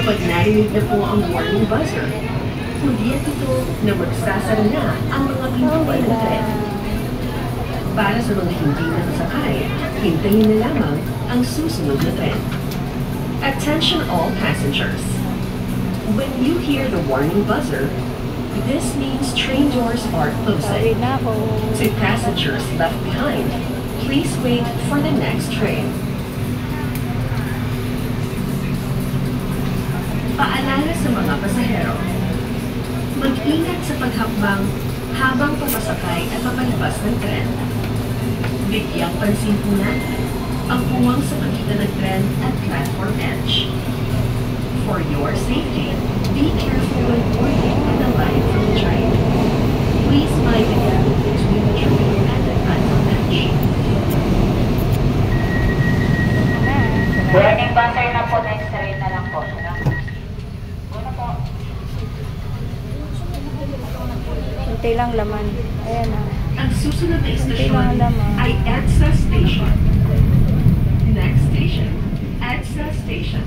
Kapag narinig na po ang warning buzzer, hulihan ito na magsasara na ang mga pintuan ng tren. Para sa mga hindi nakasakay, hintayin na lamang ang susunod na tren. Attention all passengers. When you hear the warning buzzer, this means train doors are closing. To passengers left behind, please wait for the next train. Paalala sa mga pasahero. Mag-ingat sa paghakbang habang papasakay at papalabas ng tren. Bigyang pansin po natin ang puwang sa pagitan ng tren at platform edge. For your safety, be careful when boarding with the line from the train. Please mind the gap between the train and the platform edge. Warning buzzer na po, next train na lang po. Hintay lang laman. Ayan na. Ang susunod na Hintay istasyon lang laman. ay EDSA Station. Next station, EDSA Station.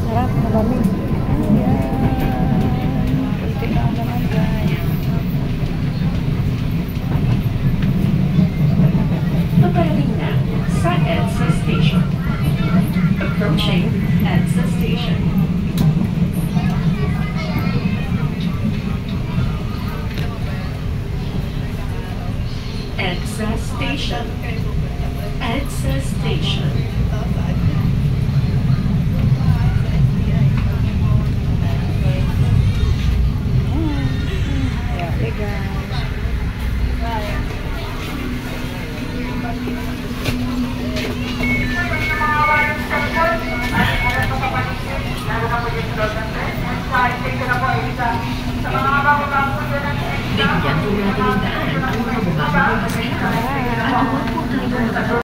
Sarap, malamig. Ayan. Hintay lang laman guys. Paparating na sa EDSA Station. Approaching EDSA Station. EDSA Station. EDSA Station. Grabe guys. Bigyan po natin ng daan ang mga bumabang pasahero at huwag po tayong